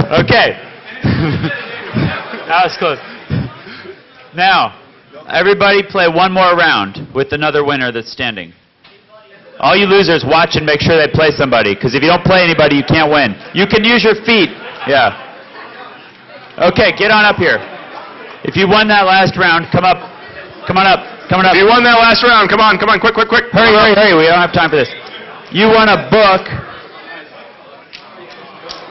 Okay. That was close. Now, everybody play one more round with another winner that's standing. All you losers watch and make sure they play somebody, because if you don't play anybody, you can't win. You can use your feet. Yeah. Okay, get on up here. If you won that last round, come up. Come on up. Come on up. If you won that last round, come on, quick. Hurry, hurry, hurry. We don't have time for this. You won a book.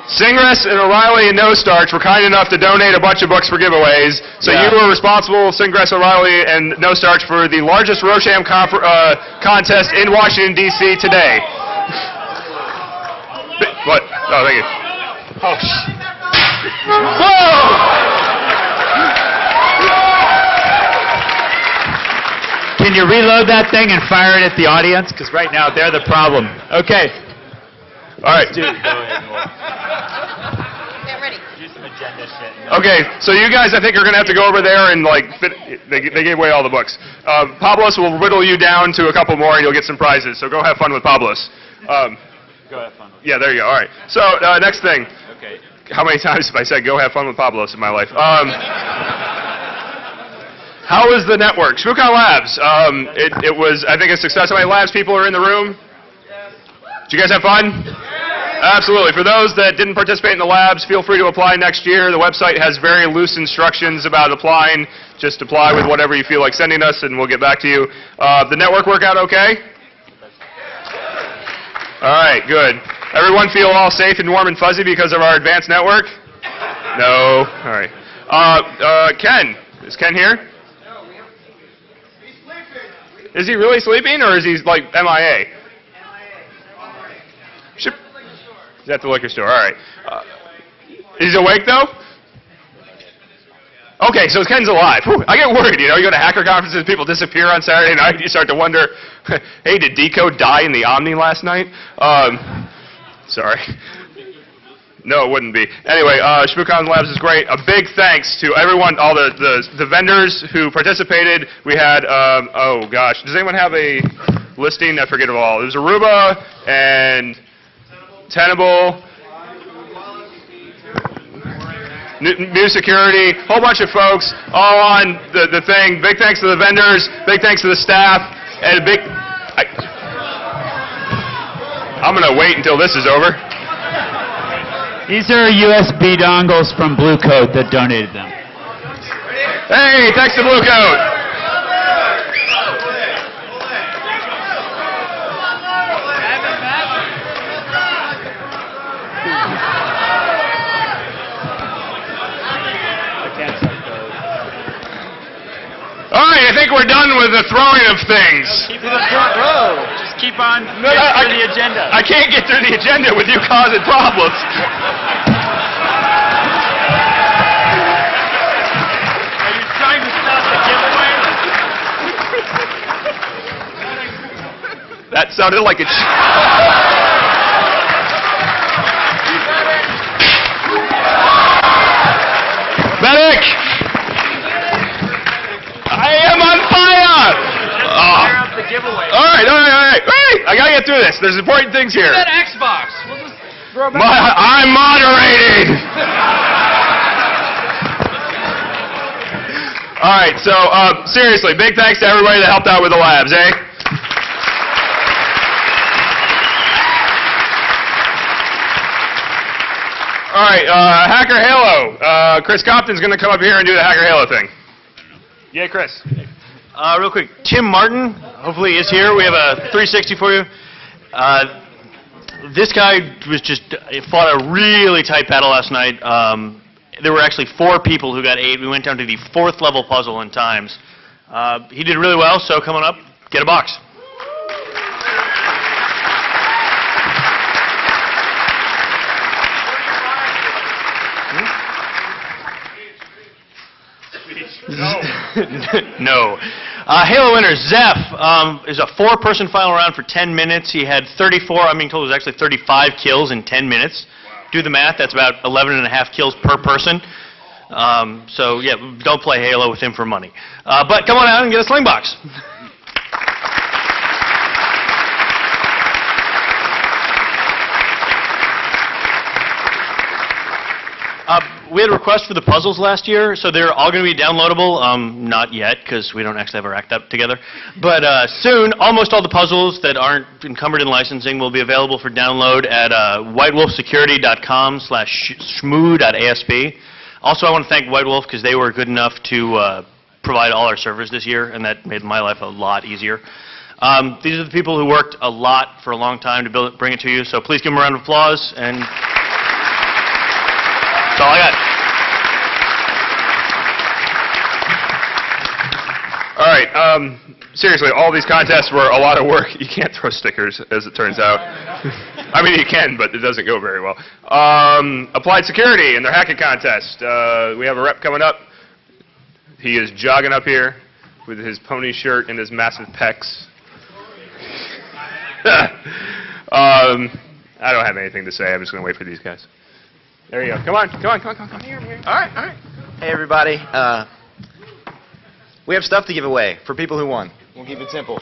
Singress and O'Reilly and No Starch were kind enough to donate a bunch of books for giveaways. So you were responsible, Singress, O'Reilly, and No Starch, for the largest Rosham contest in Washington, D.C. today. What? Oh, thank you. Oh, whoa! Can you reload that thing and fire it at the audience? Because right now, they're the problem. Okay. All right. Dude, go ahead. Get ready. Do some agenda shit. Okay, so you guys, I think, are going to have to go over there and, like, they gave away all the books. Pablos will whittle you down to a couple more, and you'll get some prizes. So go have fun with Pablos. Go have fun. Yeah, there you go. All right. So next thing. Okay. How many times have I said go have fun with Pablos in my life? How was the network? Shmoocon Labs. It was, I think, a success. How many Labs people are in the room? Did you guys have fun? Absolutely. For those that didn't participate in the labs, feel free to apply next year. The website has very loose instructions about applying. Just apply with whatever you feel like sending us, and we'll get back to you. The network work out okay? All right, good. Everyone feel all safe and warm and fuzzy because of our advanced network? No? All right. Ken. Is Ken here? Is he really sleeping, or is he, like, MIA? He's at the liquor store. All right. Is he awake, though? Okay, so Ken's alive. Whew, I get worried, you know. You go to hacker conferences, people disappear on Saturday night. You start to wonder, hey, did Decode die in the Omni last night? Sorry. No, it wouldn't be. Anyway, Shmoocon Labs is great. A big thanks to everyone, all the vendors who participated. We had, oh gosh, does anyone have a listing? I forget it all. It was Aruba and Tenable, New Security, whole bunch of folks, all on the thing. Big thanks to the vendors, big thanks to the staff, and a big... I'm going to wait until this is over. These are USB dongles from Blue Coat that donated them. Hey, thanks to Blue Coat. All right, I think we're done with the throwing of things. Keep to the front row. Just keep on getting through the agenda. I can't get through the agenda with you causing problems. Are you trying to stop the giveaway? That sounded like it. Medic! I am on fire! The giveaway. All right. Wait, I gotta get through this. There's important things here. That Xbox. We'll just throw back. I'm moderating. All right. So seriously, big thanks to everybody that helped out with the labs, eh? All right. Hacker Halo. Chris Compton's going to come up here and do the Hacker Halo thing. Yay, Chris. Real quick, Tim Martin, hopefully is here. We have a 360 for you. This guy fought a really tight battle last night. There were actually 4 people who got 8. We went down to the 4th level puzzle in times. He did really well, so come on up, get a box. No. Halo winner, Zeph, is a 4-person final round for 10 minutes. He had 34, I'm being told it was actually 35 kills in 10 minutes. Wow. Do the math, that's about 11.5 kills per person. So, yeah, don't play Halo with him for money. But come on out and get a sling box. We had a request for the puzzles last year, so they're all going to be downloadable. Not yet, because we don't actually have our act up together. But soon, almost all the puzzles that aren't encumbered in licensing will be available for download at whitewolfsecurity.com/shmoo.asp. Also, I want to thank White Wolf because they were good enough to provide all our servers this year, and that made my life a lot easier. These are the people who worked a lot for a long time to bring it to you, so please give them a round of applause. And that's all I got. All right. Seriously, all these contests were a lot of work. You can't throw stickers, as it turns out. I mean, you can, but it doesn't go very well. Applied Security and their hacking contest. We have a rep coming up. He is jogging up here with his pony shirt and his massive pecs. I don't have anything to say. I'm just going to wait for these guys. There you go. Come on. Come on. I'm here. All right. Hey, everybody. We have stuff to give away for people who won. We'll keep it simple.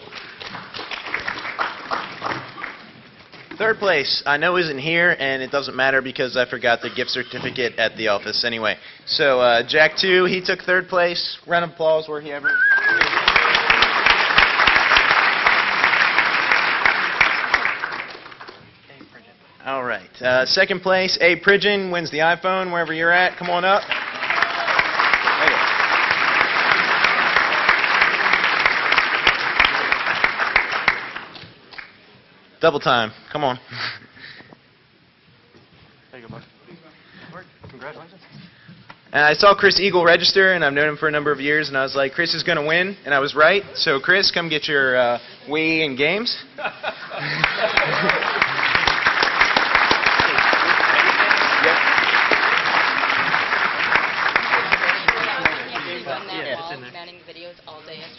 Third place, I know isn't here, and it doesn't matter because I forgot the gift certificate at the office anyway. So Jack 2, he took third place. Round of applause where he ever. All right. Second place, A. Pridgeon wins the iPhone wherever you're at. Come on up. There you go. Double time. Come on. There you go, bud. Congratulations. And I saw Chris Eagle register, and I've known him for a number of years, and I was like, Chris is going to win, and I was right. So, Chris, come get your Wii and games.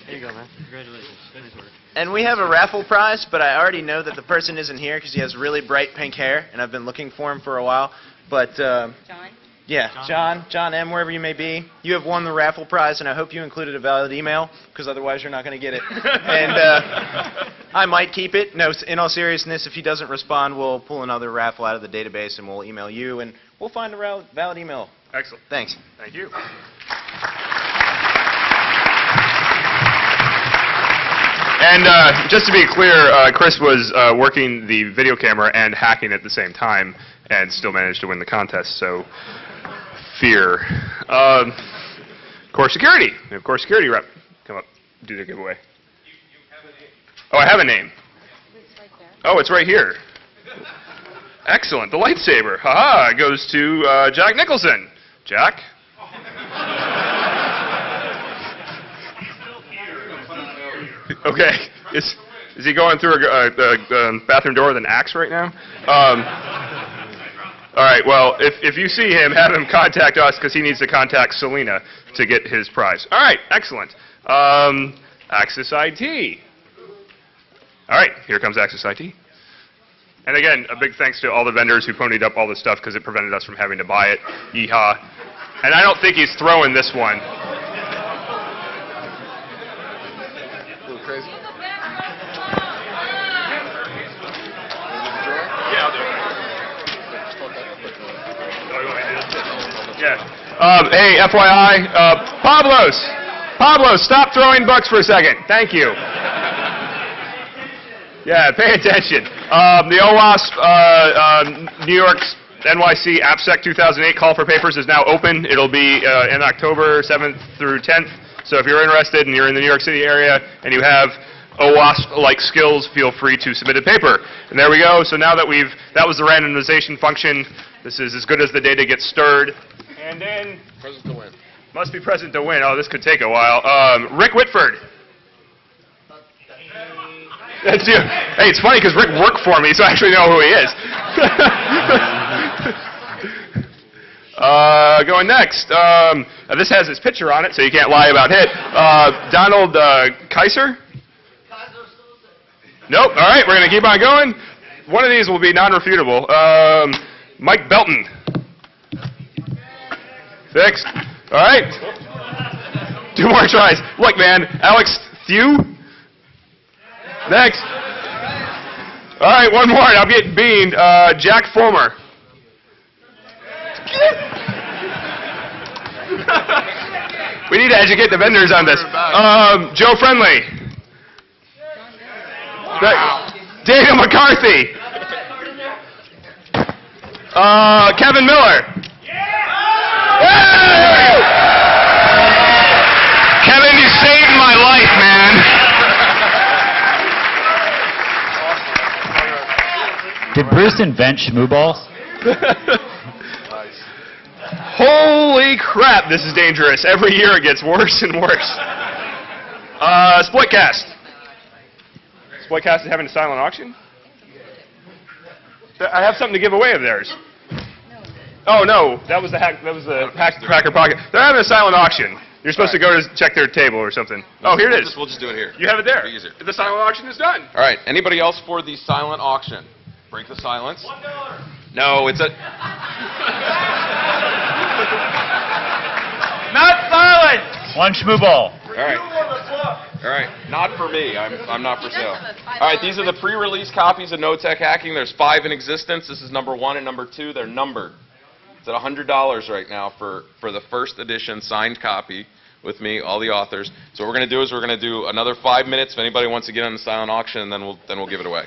There you go, man. Congratulations. Nice work. And we have a raffle prize, but I already know that the person isn't here because he has really bright pink hair, and I've been looking for him for a while. But John? yeah, John M., wherever you may be, you have won the raffle prize, and I hope you included a valid email because otherwise you're not going to get it. And I might keep it. No, in all seriousness, if he doesn't respond, we'll pull another raffle out of the database, and we'll email you, and we'll find a valid email. Excellent. Thanks. Thank you. And just to be clear, Chris was working the video camera and hacking at the same time and still managed to win the contest, so fear. Core Security. We have Core Security rep come up, do their giveaway. Oh, I have a name. Oh, it's right here. Excellent. The lightsaber. Ha-ha. It goes to Jack Nicholson. Jack? Okay. Is he going through a bathroom door with an axe right now? All right. Well, if you see him, have him contact us because he needs to contact Selena to get his prize. All right. Excellent. Axis IT. All right. Here comes Axis IT. And again, a big thanks to all the vendors who ponied up all this stuff because it prevented us from having to buy it. Yeehaw. And I don't think he's throwing this one. Crazy. Yeah, I'll do it. Oh, you want me to do this? Yeah. Hey, FYI, Pablo, stop throwing bucks for a second. Thank you. Yeah, pay attention. The OWASP, New York's NYC AppSec 2008 call for papers is now open. It'll be in October 7th through 10th. So if you're interested and you're in the New York City area and you have OWASP-like skills, feel free to submit a paper. And there we go. So now that that was the randomization function. This is as good as the data gets stirred. And then Present to win. Must be present to win. Oh, this could take a while. Rick Whitford. That's you. Hey, it's funny because Rick worked for me, so I actually know who he is. Going next. This has his picture on it, so you can't lie about it. Donald Kaiser? Nope. All right, we're going to keep on going. One of these will be non-refutable. Mike Belton. Fixed. All right. 2 more tries. Look, man. Alex Thew. Next. All right, 1 more, and I'm getting beamed. Jack Fulmer. We need to educate the vendors on this. Joe Friendly. Daniel McCarthy. Kevin Miller. Yeah! Kevin, you saved my life, man. Did Bruce invent Shmooballs? Holy crap, this is dangerous. Every year it gets worse and worse. Sploitcast. Sploitcast is having a silent auction? I have something to give away of theirs. Oh no, that was the Hacker Pocket. They're having a silent auction. You're supposed to go to check their table or something. Oh, here it is. We'll just do it here. You have it there. It'll be easier. The silent auction is done. All right. Anybody else for the silent auction? Break the silence. $1. No, it's a... Not silent! One Shmooball. All right. All right. Not for me. I'm not for sale. All right. These are the pre-release copies of No Tech Hacking. There's 5 in existence. This is number 1 and number 2. They're numbered. It's at $100 right now for the first edition signed copy with me, all the authors. So what we're going to do is we're going to do another 5 minutes if anybody wants to get on the silent auction, and then we'll give it away.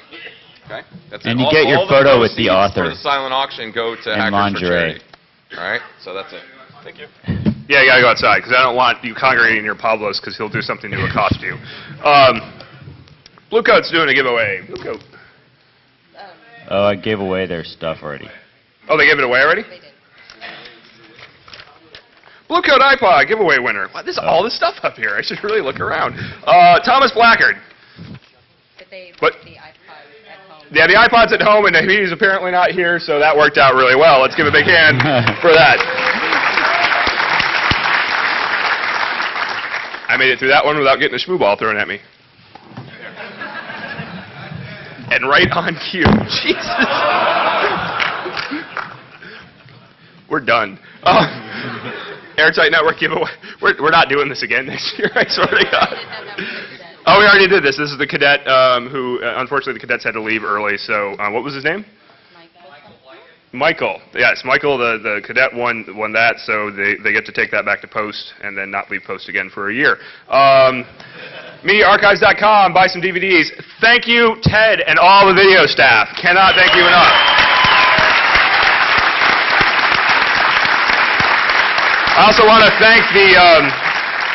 Okay? That's And it. you get your photo with the author. For the silent auction, go to in Hackers lingerie. for Charity. All right? So that's it. Thank you. Yeah, you gotta go outside because I don't want you congregating near Pablo's because he'll do something to accost you. Blue Coat's doing a giveaway. Blue Coat. Oh, I gave away their stuff already. Oh, they gave it away already? They did. Blue Coat iPod giveaway winner. Wow, there's all this stuff up here. I should really look around. Thomas Blackard. But they What? left the iPod at home. Yeah, the iPod's at home, and he's apparently not here, so that worked out really well. Let's give a big hand for that. I made it through that one without getting a Shmooball thrown at me. And right on cue. Jesus. We're done. Airtight Network giveaway. We're not doing this again next year, I swear to God. Oh, we already did this. This is the cadet who, unfortunately, the cadets had to leave early. So, what was his name? Michael. Yes, Michael, the cadet won that, so they get to take that back to post and then not leave post again for a year. MediaArchives.com, buy some DVDs. Thank you, Ted, and all the video staff. Cannot thank you enough. I also want to thank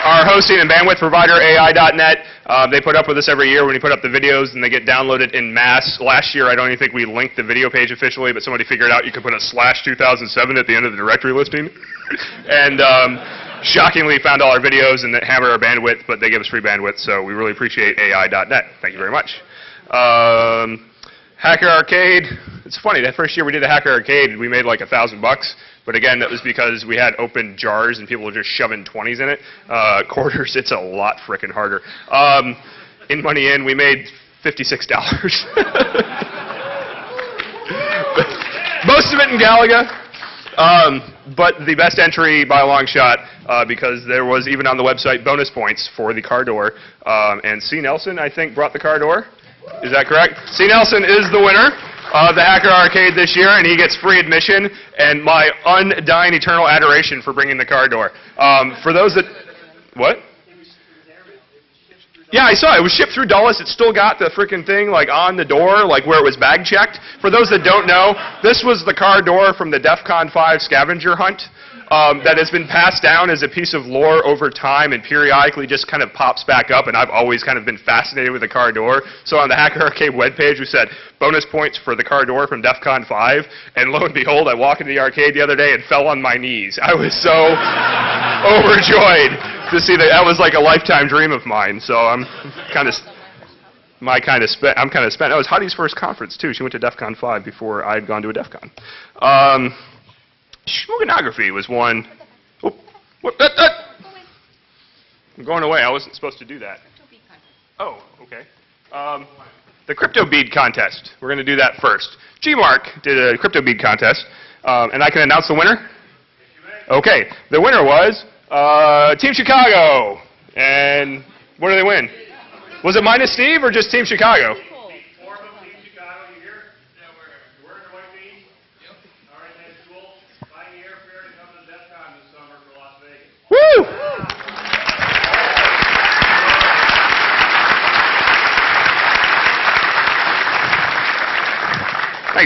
our hosting and bandwidth provider, AI.net. They put up with us every year when we put up the videos and they get downloaded in mass. Last year, I don't even think we linked the video page officially, but somebody figured out you could put a /2007 at the end of the directory listing. And shockingly found all our videos and that hammered our bandwidth, but they give us free bandwidth, so we really appreciate AI.net. Thank you very much. Hacker Arcade. It's funny, that first year we did the Hacker Arcade, we made like $1,000. But again, that was because we had open jars and people were just shoving 20s in it. Quarters, it's a lot frickin' harder. In money in, we made $56. Most of it in Galaga. But the best entry by a long shot, because there was even on the website bonus points for the car door. And C. Nelson, I think, brought the car door. Is that correct? C. Nelson is the winner of the Hacker Arcade this year, and he gets free admission and my undying eternal adoration for bringing the car door. For those that... What? Yeah, I saw it. It was shipped through Dulles. It still got the freaking thing like on the door, like where it was bag checked. For those that don't know, this was the car door from the DEF CON 5 scavenger hunt. That has been passed down as a piece of lore over time and periodically just kind of pops back up, and I've always kind of been fascinated with the car door. So on the Hacker Arcade webpage, we said, bonus points for the car door from DEF CON 5, and lo and behold, I walked into the arcade the other day and fell on my knees. I was so overjoyed to see that. That was like a lifetime dream of mine, so I'm kind of... I'm kind of spent. That was Hottie's first conference, too. She went to DEF CON 5 before I had gone to a DEF CON. Shmooconography was one. Oh, what? I'm going away. I wasn't supposed to do that. Oh, okay. The crypto bead contest. We're going to do that first. Gmark did a crypto bead contest, and I can announce the winner. Okay, the winner was Team Chicago. And what did they win? Was it minus Steve or just Team Chicago? Woo!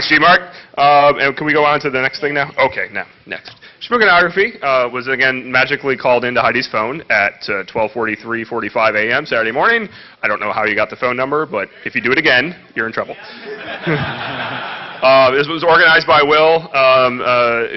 Thanks, G-Mark. And can we go on to the next thing now? Okay, now, next. Shmooconography was again magically called into Heidi's phone at 12:45 a.m. Saturday morning. I don't know how you got the phone number, but if you do it again, you're in trouble. This was organized by Will,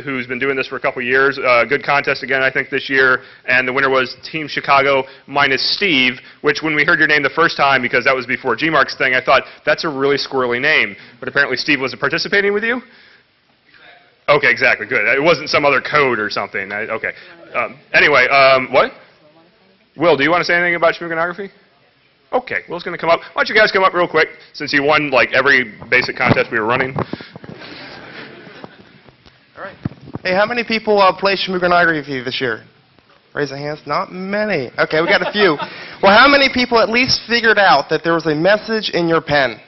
who's been doing this for a couple years. Good contest again, I think, this year. And the winner was Team Chicago minus Steve, which when we heard your name the first time, because that was before G-Mark's thing, I thought, that's a really squirrely name. But apparently Steve wasn't participating with you? Okay, exactly, good. It wasn't some other code or something. Okay. Anyway, what? Will, do you want to say anything about Shmooconography? Okay, Will's going to come up. Why don't you guys come up real quick, since you won like every basic contest we were running. All right. Hey, how many people played Shmooconography this year? Raise your hands. Not many. Okay, we got a few. Well, how many people at least figured out that there was a message in your pen?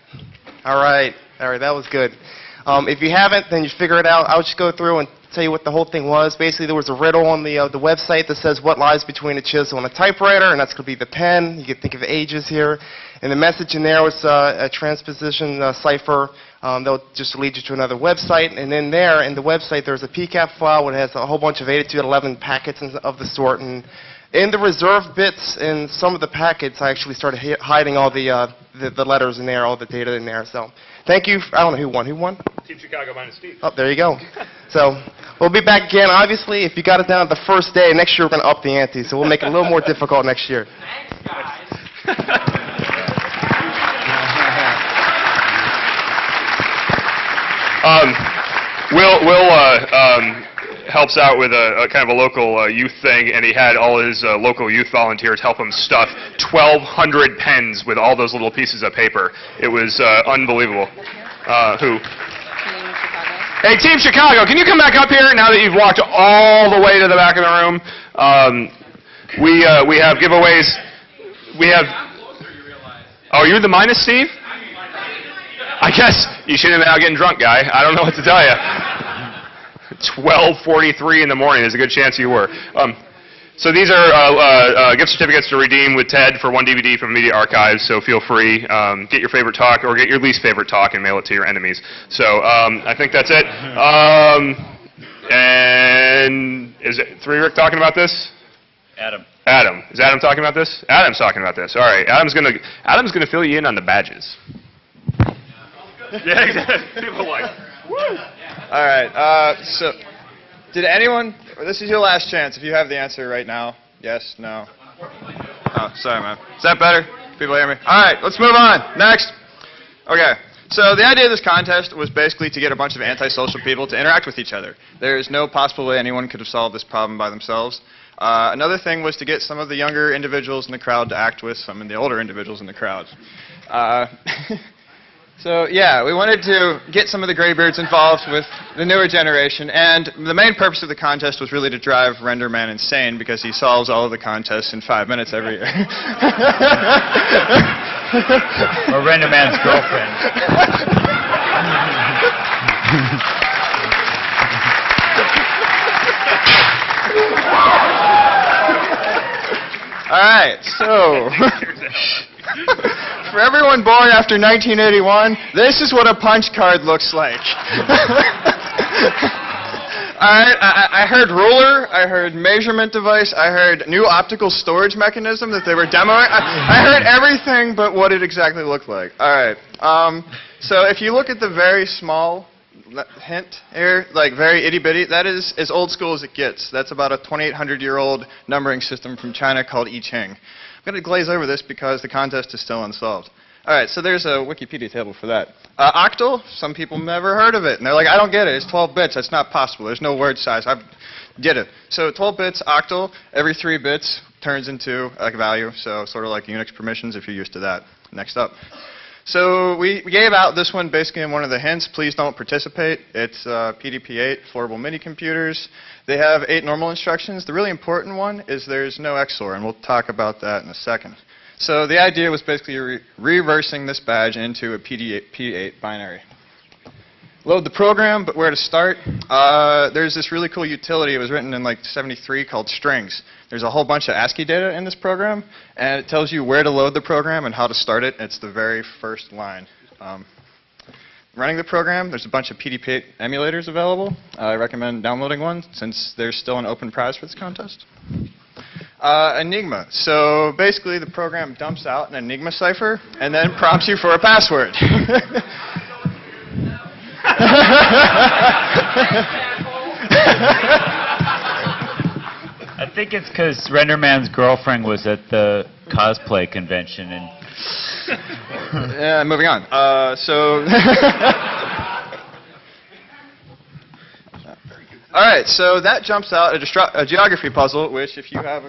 All right, that was good. If you haven't, then you figure it out. I'll just go through and tell you what the whole thing was. Basically, there was a riddle on the website that says what lies between a chisel and a typewriter, and that's going to be the pen. You can think of ages here. And the message in there was a transposition cipher that'll just lead you to another website. And in there, in the website, there's a PCAP file that has a whole bunch of 8211 packets of the sort. And in the reserved bits in some of the packets, I actually started hiding all the letters in there, all the data in there. So thank you. I don't know who won. Who won? Team Chicago minus Steve. Oh, there you go. So we'll be back again. Obviously, if you got it down at the first day, next year we're going to up the ante. So we'll make it a little more difficult next year. Thanks, guys. Will helps out with a kind of a local youth thing, and he had all his local youth volunteers help him stuff 1,200 pens with all those little pieces of paper. It was unbelievable. Who? Team Chicago. Hey, Team Chicago, can you come back up here now that you've walked all the way to the back of the room? We have giveaways. We have. Oh, you're the minus Steve? I guess you shouldn't have been out getting drunk, guy. I don't know what to tell you. 12:43 in the morning. There's a good chance you were. So these are gift certificates to redeem with Ted for one DVD from Media Archives, so feel free. Get your favorite talk or get your least favorite talk and mail it to your enemies. So I think that's it. And is it Three Rick talking about this? Adam. Adam. Is Adam talking about this? Adam's talking about this. All right. Adam's gonna fill you in on the badges. Yeah, exactly. People are like, woo. All right. So, did anyone? This is your last chance. If you have the answer right now, yes, no. Oh, sorry, man. Is that better? People hear me? All right. Let's move on. Next. Okay. So the idea of this contest was basically to get a bunch of antisocial people to interact with each other. There is no possible way anyone could have solved this problem by themselves. Another thing was to get some of the younger individuals in the crowd to act with some of the older individuals in the crowd. So, yeah, we wanted to get some of the graybeards involved with the newer generation, and the main purpose of the contest was really to drive Render Man insane, because he solves all of the contests in 5 minutes every year. Or Render Man's girlfriend. All right, so... For everyone born after 1981, this is what a punch card looks like. I heard ruler, I heard measurement device, I heard new optical storage mechanism that they were demoing. I heard everything but what it exactly looked like. All right. So if you look at the very small hint here, like very itty-bitty, that is as old school as it gets. That's about a 2,800-year-old numbering system from China called I Ching. I'm going to glaze over this because the contest is still unsolved. All right, so there's a Wikipedia table for that. Octal, some people never heard of it. And they're like, I don't get it. It's 12 bits. That's not possible. There's no word size. I get it. So 12 bits, octal, every 3 bits turns into a value. So sort of like Unix permissions if you're used to that. Next up. So we gave out this one basically in one of the hints. Please don't participate. It's PDP-8, affordable mini computers. They have 8 normal instructions. The really important one is there's no XOR, and we'll talk about that in a second. So the idea was basically reversing this badge into a P8 binary. Load the program, but where to start? There's this really cool utility. It was written in like '73 called strings. There's a whole bunch of ASCII data in this program, and it tells you where to load the program and how to start it. It's the very first line. running the program. There's a bunch of PDP-8 emulators available. I recommend downloading one since there's still an open prize for this contest. Enigma. So basically the program dumps out an Enigma cipher and then prompts you for a password. I think it's because Renderman's girlfriend was at the cosplay convention and. Moving on. All right, so that jumps out a geography puzzle, which if you have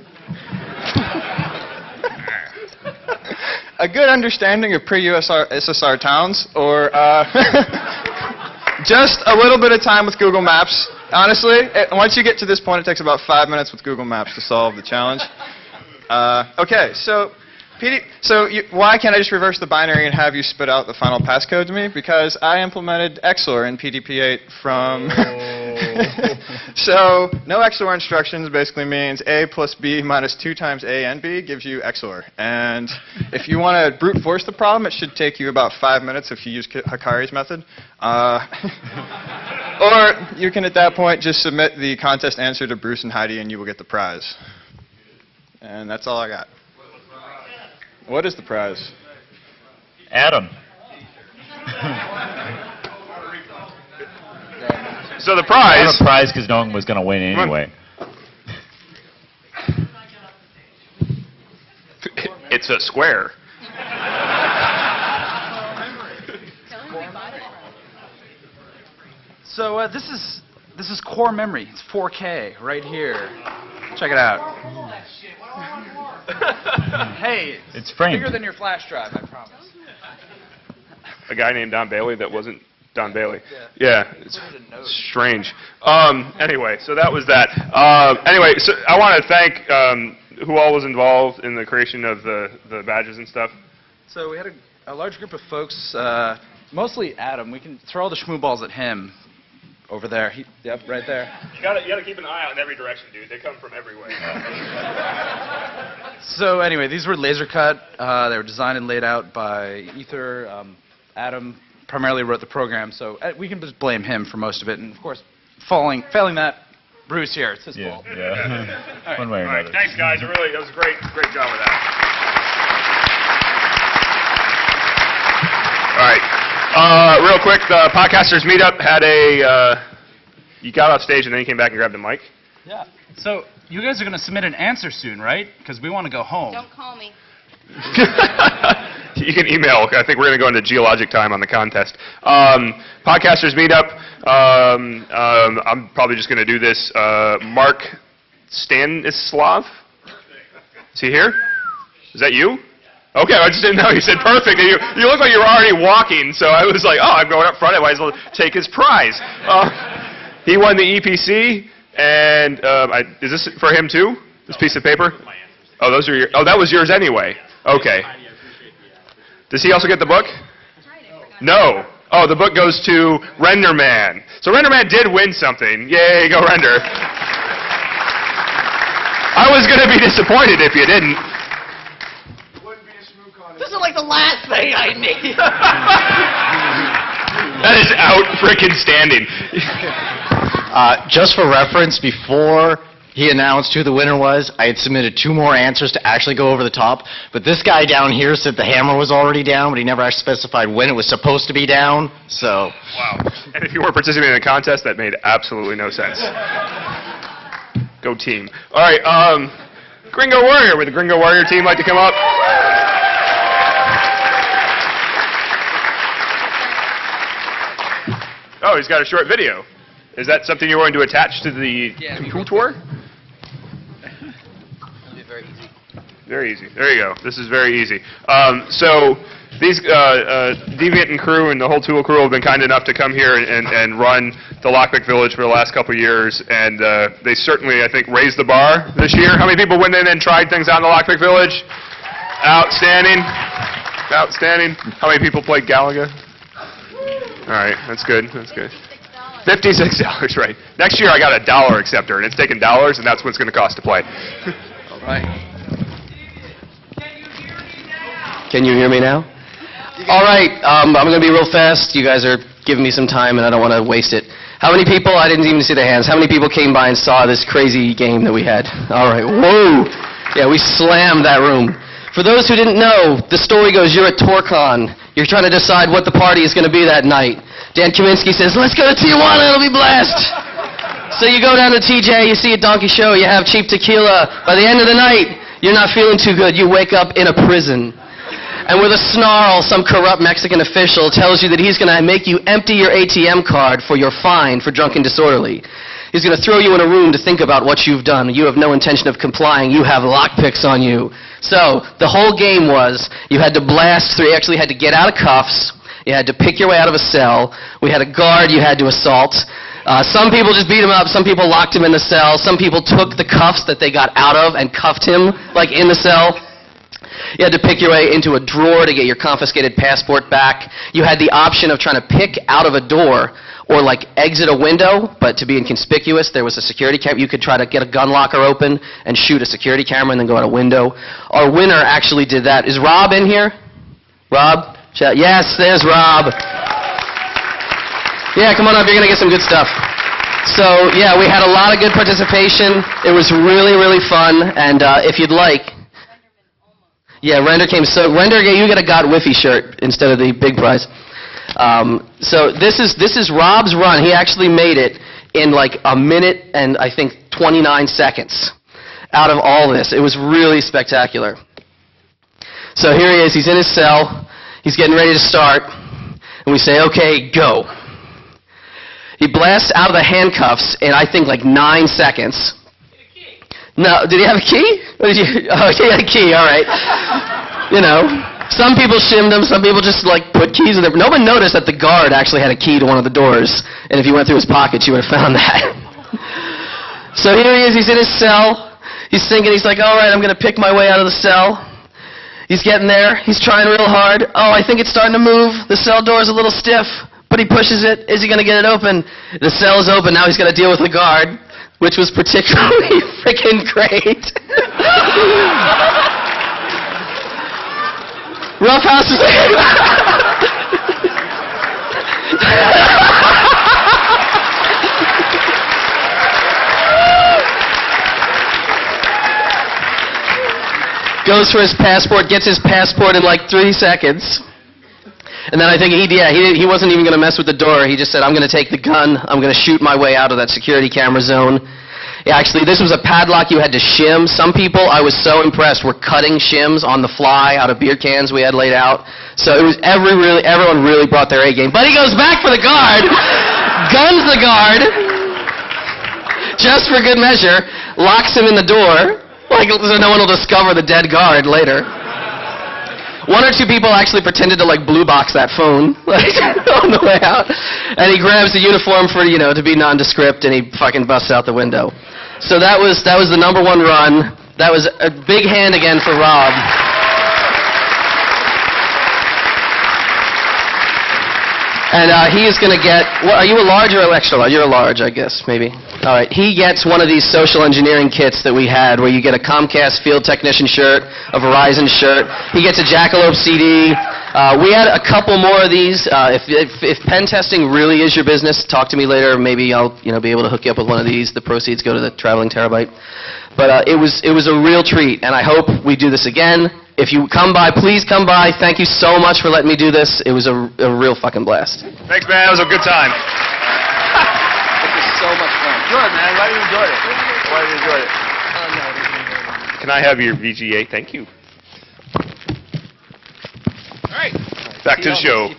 a good understanding of pre-USSR towns, or just a little bit of time with Google Maps. Honestly, once you get to this point, it takes about 5 minutes with Google Maps to solve the challenge. Okay, so why can't I just reverse the binary and have you spit out the final passcode to me? Because I implemented XOR in PDP-8 from... So no XOR instructions basically means A plus B minus 2 times A and B gives you XOR. And if you want to brute force the problem, it should take you about 5 minutes if you use Hikari's method. Or you can at that point just submit the contest answer to Bruce and Heidi and you will get the prize. And that's all I got. What is the prize? Adam. So the prize... A prize because no one was going to win anyway. It's a square. So this is core memory. It's 4K right here. Check it out. Hey, it's framed. Bigger than your flash drive, I promise. A guy named Don Bailey that wasn't Don Bailey. Yeah, it's strange. Anyway, so that was that. Anyway, so I want to thank who all was involved in the creation of the badges and stuff. So we had a large group of folks, mostly Adam. We can throw all the shmoo balls at him. Over there. Yep, right there. You gotta keep an eye out in every direction, dude. They come from everywhere. So anyway, these were laser cut. They were designed and laid out by Ether. Adam primarily wrote the program, so we can just blame him for most of it. And of course, failing that, Bruce here. It's his fault. Yeah. Right. One way or All right, another. thanks, guys. That was a great job with that. All right. Real quick, the Podcasters Meetup had you got off stage and then you came back and grabbed the mic? Yeah. So you guys are going to submit an answer soon, right? Because we want to go home. Don't call me. You can email. I think we're going to go into geologic time on the contest. Podcasters Meetup. I'm probably just going to do this. Mark Stanislav? Is he here? Is that you? Okay, I just didn't know. You said perfect. You look like you were already walking, so I was like, oh, I'm going up front. I might as well take his prize. He won the EPC, and is this for him too? This piece of paper? Oh, those are that was yours anyway. Okay. Does he also get the book? No. Oh, the book goes to Renderman. So Renderman did win something. Yay, go Render. I was going to be disappointed if you didn't. This is like the last thing I need. That is out frickin' standing. Just for reference, before he announced who the winner was, I had submitted 2 more answers to actually go over the top. But this guy down here said the hammer was already down, but he never actually specified when it was supposed to be down. So. Wow. And if you weren't participating in the contest, that made absolutely no sense. Go team. All right. Gringo Warrior. Would the Gringo Warrior team like to come up? Oh, he's got a short video. Is that something you're going to attach to the computer? Very easy. Very easy. There you go. This is very easy. So these Deviant and crew and the whole Tool crew have been kind enough to come here and run the Lockpick Village for the last couple of years, and they certainly, I think, raised the bar this year. How many people went in and tried things out in the Lockpick Village? Outstanding. Outstanding. How many people played Galaga? All right, that's good. That's good. $56, right. Next year I got a $1 acceptor, and it's taking dollars, and that's what it's going to cost to play. All right. Can you hear me now? All right, I'm going to be real fast. You guys are giving me some time, and I don't want to waste it. How many people, I didn't even see their hands, how many people came by and saw this crazy game that we had? All right, whoa. Yeah, we slammed that room. For those who didn't know, the story goes, you're at TorCon. You're trying to decide what the party is going to be that night. Dan Kaminsky says, let's go to Tijuana, it'll be blessed. So you go down to TJ, you see a donkey show, you have cheap tequila. By the end of the night, you're not feeling too good. You wake up in a prison. And with a snarl, some corrupt Mexican official tells you that he's going to make you empty your ATM card for your fine for drunk and disorderly. He's going to throw you in a room to think about what you've done. You have no intention of complying. You have lockpicks on you. So the whole game was you had to blast through. You actually had to get out of cuffs. You had to pick your way out of a cell. We had a guard you had to assault. Some people just beat him up. Some people locked him in the cell. Some people took the cuffs that they got out of and cuffed him, like in the cell. You had to pick your way into a drawer to get your confiscated passport back. You had the option of trying to pick out of a door or like exit a window, but to be inconspicuous, there was a security camera. You could try to get a gun locker open and shoot a security camera and then go out a window. Our winner actually did that. Is Rob in here? Rob? Yes, there's Rob. Yeah, come on up. You're going to get some good stuff. So, yeah, we had a lot of good participation. It was really, really fun. And if you'd like... Yeah, Render came. So, Render, you get a Got Whiffy shirt instead of the big prize. So this is Rob's run. He actually made it in like a minute and I think 29 seconds out of all this. It was really spectacular. So here he is. He's in his cell. He's getting ready to start. And we say, okay, go. He blasts out of the handcuffs in I think like 9 seconds. No, did he have a key? Oh, he had a key, all right. You know, some people shimmed him, some people just like put keys in there. No one noticed that the guard actually had a key to one of the doors, and if you went through his pockets, you would have found that. So here he is, he's in his cell. He's thinking, he's like, all right, I'm going to pick my way out of the cell. He's getting there. He's trying real hard. Oh, I think it's starting to move. The cell door is a little stiff, but he pushes it. Is he going to get it open? The cell is open. Now he's got to deal with the guard, which was particularly freaking great. Rough House is goes for his passport, gets his passport in like 3 seconds. And then I think he wasn't even going to mess with the door. He just said, I'm going to take the gun. I'm going to shoot my way out of that security camera zone. Yeah, actually, this was a padlock you had to shim. Some people, I was so impressed, were cutting shims on the fly out of beer cans we had laid out. So it was everyone really brought their A game. But he goes back for the guard, guns the guard, just for good measure, locks him in the door, like so no one will discover the dead guard later. One or two people actually pretended to like blue box that phone like, on the way out. And he grabs the uniform for, you know, to be nondescript, and he fucking busts out the window. So that was the #1 run. That was a big hand again for Rob. And he is going to get, are you a large or an extra large? You're a large, I guess, maybe. All right. He gets one of these social engineering kits that we had where you get a Comcast field technician shirt, a Verizon shirt. He gets a Jackalope CD. We had a couple more of these. If pen testing really is your business, talk to me later. Maybe I'll be able to hook you up with one of these. The proceeds go to the Traveling Terabyte. But it was a real treat, and I hope we do this again. If you come by, please come by. Thank you so much for letting me do this. It was a real fucking blast. Thanks, man. It was a good time. It was so much fun. Good, man. Glad you enjoyed it. Glad you enjoyed it. Can I have your VGA? Thank you. All right. Back to the show.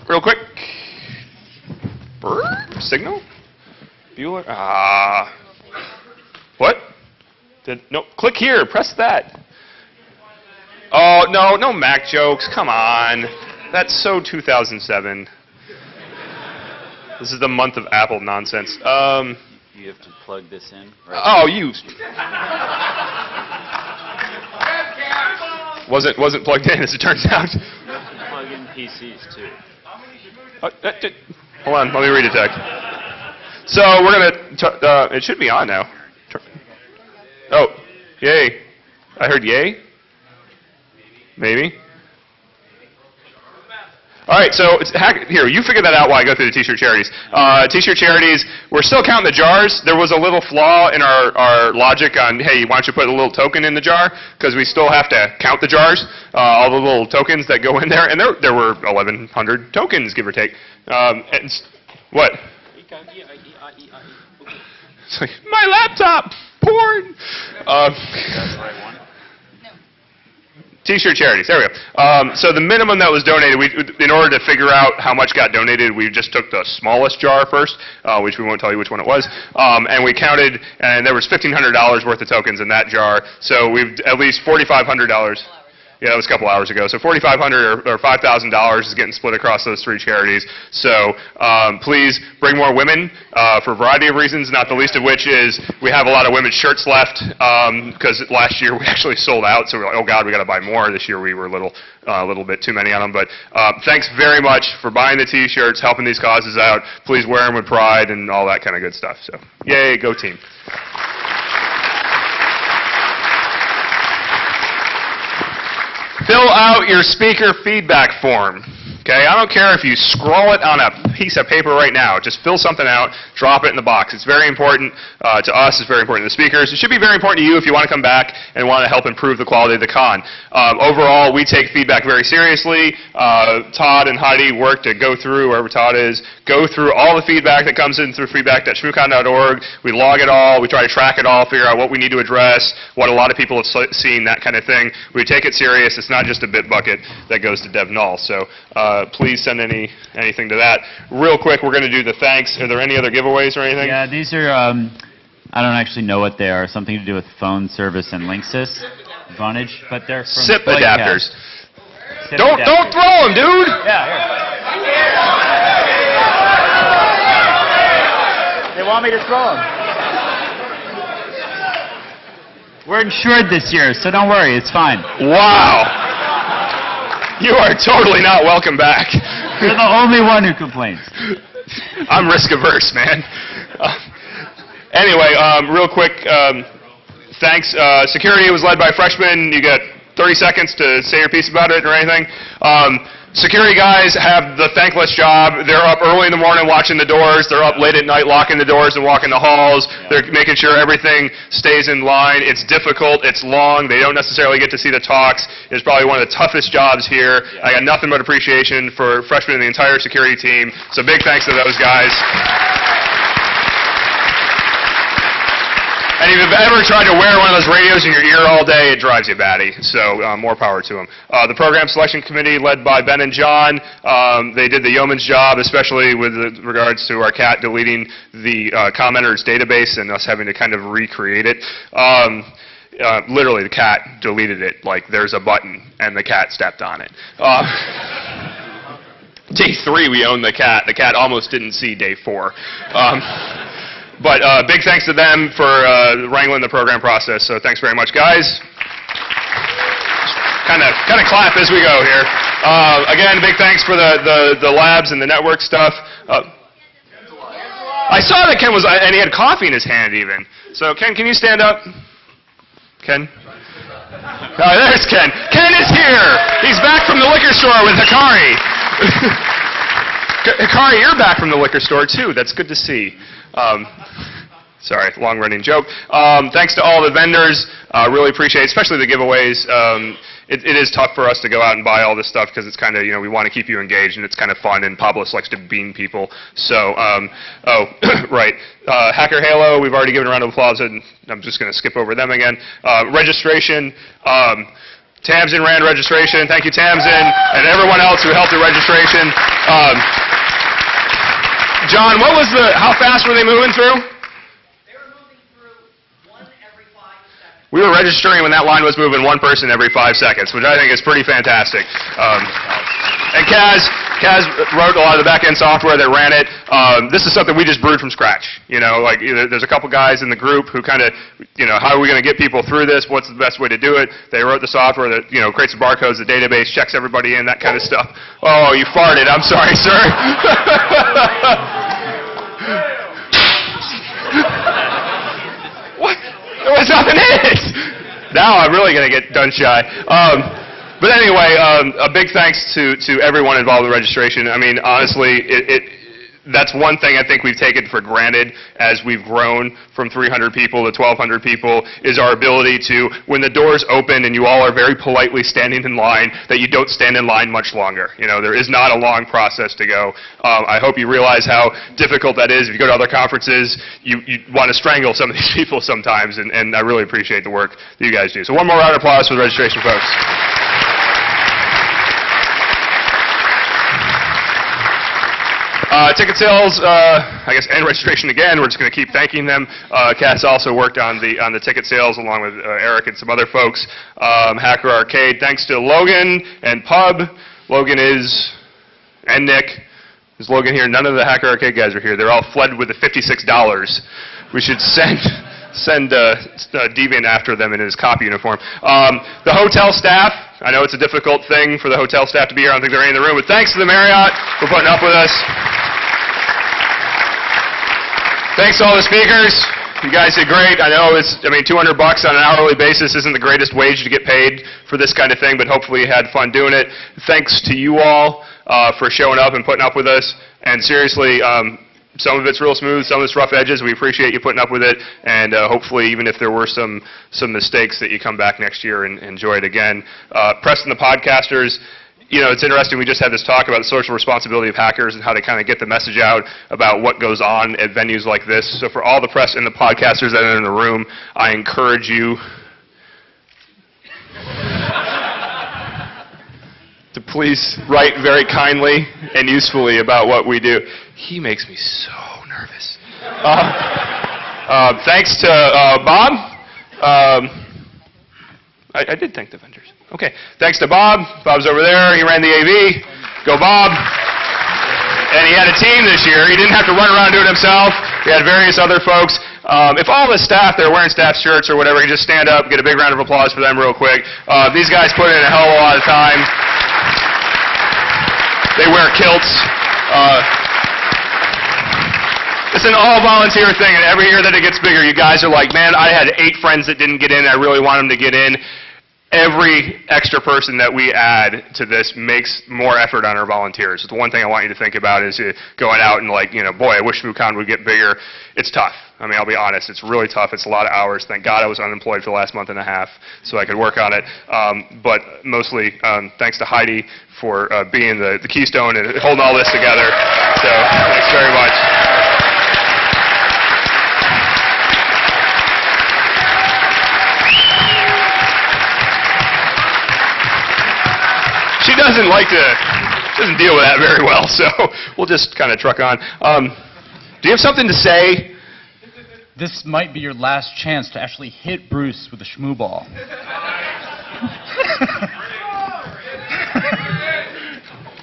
Real quick. Signal? Bueller? What? No. Click here. Press that. Oh, no Mac jokes. Come on. That's so 2007. This is the month of Apple nonsense. You have to plug this in. Right? Oh, you. Wasn't plugged in, as it turns out. Plug in PCs too. Hold on, let me read it, Tech. So we're gonna. It should be on now. Oh, yay! I heard yay. Maybe. All right, so here, you figure that out while I go through the T-shirt charities. T-shirt charities, we're still counting the jars. There was a little flaw in our logic on, hey, why don't you put a little token in the jar? Because we still have to count the jars, all the little tokens that go in there. And there were 1,100 tokens, give or take. What? It's like, my laptop, porn. T-shirt charities, there we go. So the minimum that was donated, in order to figure out how much got donated, we just took the smallest jar first, which we won't tell you which one it was, and we counted, and there was $1,500 worth of tokens in that jar, so we've at least $4,500. Yeah, that was a couple hours ago. So $4,500 or $5,000 is getting split across those 3 charities. So please bring more women for a variety of reasons, not the least of which is we have a lot of women's shirts left because last year we actually sold out. So we're like, oh, God, we got to buy more. This year we were a little bit too many on them. But thanks very much for buying the T-shirts, helping these causes out. Please wear them with pride and all that kind of good stuff. So yay, go team. Fill out your speaker feedback form. Okay, I don't care if you scroll it on a piece of paper right now. Just fill something out, drop it in the box. It's very important to us. It's very important to the speakers. It should be very important to you if you want to come back and want to help improve the quality of the con. Overall, we take feedback very seriously. Todd and Heidi work to go through, wherever Todd is, go through all the feedback that comes in through feedback.shmoocon.org. We log it all. We try to track it all, figure out what we need to address, what a lot of people have seen, that kind of thing. We take it serious. It's not just a bit bucket that goes to Dev Null. So please send anything to that. Real quick, we're going to do the thanks. Are there any other giveaways or anything? Yeah, these are, I don't actually know what they are. Something to do with phone service and Linksys Vonage, but they're from SIP adapters. Don't throw them, dude! Yeah, here. They want me to throw them. We're insured this year, so don't worry, it's fine. Wow. You are totally not welcome back. You're the only one who complains. I'm risk averse, man. Anyway, real quick, thanks. Security was led by freshmen. You got 30 seconds to say your piece about it or anything. Security guys have the thankless job. They're up early in the morning watching the doors. They're up late at night locking the doors and walking the halls. They're making sure everything stays in line. It's difficult. It's long. They don't necessarily get to see the talks. It's probably one of the toughest jobs here. I got nothing but appreciation for freshmen and the entire security team. So big thanks to those guys. And if you've ever tried to wear one of those radios in your ear all day, it drives you batty. So more power to them. The program selection committee led by Ben and John, they did the yeoman's job, especially with regards to our cat deleting the commenters database and us having to kind of recreate it. Literally, the cat deleted it. Like, there's a button, and the cat stepped on it. Day 3, we owned the cat. The cat almost didn't see day 4. But big thanks to them for wrangling the program process. So thanks very much, guys. Kind of clap as we go here. Again, big thanks for the labs and the network stuff. I saw that Ken was, and he had coffee in his hand even. So Ken, can you stand up? Ken? Oh, there's Ken. Ken is here. He's back from the liquor store with Hikari. Hikari, you're back from the liquor store too. That's good to see. Sorry, long-running joke. Thanks to all the vendors. Really appreciate it, especially the giveaways. It is tough for us to go out and buy all this stuff because it's kind of, we want to keep you engaged and it's kind of fun, and Pablos likes to bean people. So, right. Hacker Halo, we've already given a round of applause, and I'm just going to skip over them again. Registration. Tamsin ran registration. Thank you, Tamsin, and everyone else who helped the registration. John, how fast were they moving through? They were moving through 1 every 5 seconds. We were registering when that line was moving 1 person every 5 seconds, which I think is pretty fantastic. And Kaz wrote a lot of the back-end software that ran it. This is something we just brewed from scratch. There's a couple guys in the group who kind of, how are we going to get people through this? What's the best way to do it? They wrote the software that, creates the barcodes, the database, checks everybody in, that kind of stuff. Oh, you farted. I'm sorry, sir. What? There was nothing in it. Now I'm really going to get done shy. But anyway, a big thanks to everyone involved in registration. I mean, honestly, that's one thing I think we've taken for granted as we've grown from 300 people to 1,200 people, is our ability to, when the doors open and you all are very politely standing in line, that you don't stand in line much longer. You know, there is not a long process to go. I hope you realize how difficult that is. If you go to other conferences, you want to strangle some of these people sometimes, and I really appreciate the work that you guys do. So one more round of applause for the registration folks. Ticket sales, I guess, and registration again. We're just going to keep thanking them. Cass also worked on the ticket sales along with Eric and some other folks. Hacker Arcade, thanks to Logan and Pub. Logan is, and Nick. Is Logan here? None of the Hacker Arcade guys are here. They're all fled with the $56. We should send Deviant after them in his cop uniform. The hotel staff, I know it's a difficult thing for the hotel staff to be here. I don't think they're in the room, but thanks to the Marriott for putting up with us. Thanks to all the speakers. You guys did great. I know $200 on an hourly basis isn't the greatest wage to get paid for this kind of thing, but hopefully you had fun doing it. Thanks to you all for showing up and putting up with us. And seriously, some of it's real smooth, some of it's rough edges. We appreciate you putting up with it, and hopefully, even if there were some mistakes, that you come back next year and enjoy it again. Preston, the podcasters, you know, it's interesting. We just had this talk about the social responsibility of hackers and how to kind of get the message out about what goes on at venues like this. So for all the press and the podcasters that are in the room, I encourage you to please write very kindly and usefully about what we do. He makes me so nervous. Thanks to Bob. I did thank the vendors. Okay. Thanks to Bob. Bob's over there. He ran the AV. Go Bob. And he had a team this year. He didn't have to run around and do it himself. He had various other folks. If all the staff that are wearing staff shirts or whatever can just stand up, get a big round of applause for them real quick. These guys put in a hell of a lot of time. They wear kilts. It's an all-volunteer thing, and every year that it gets bigger, you guys are like, man, I had 8 friends that didn't get in. I really want them to get in. Every extra person that we add to this makes more effort on our volunteers. The one thing I want you to think about is going out and like, you know, boy, I wish Shmoocon would get bigger. It's tough. I mean, I'll be honest. It's really tough. It's a lot of hours. Thank God I was unemployed for the last month and a half so I could work on it. But mostly thanks to Heidi for being the keystone and holding all this together. So thanks very much. She doesn't deal with that very well, so we'll just kind of truck on. Do you have something to say? This might be your last chance to actually hit Bruce with a shmoo ball.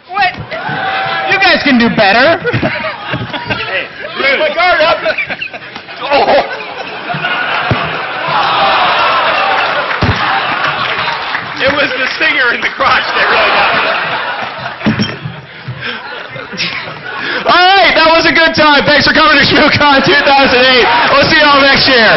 What? You guys can do better. Hey, put my guard up. Oh. It was the stinger in the crotch that really got me. All right, that was a good time. Thanks for coming to Shmoocon 2008. We'll see you all next year.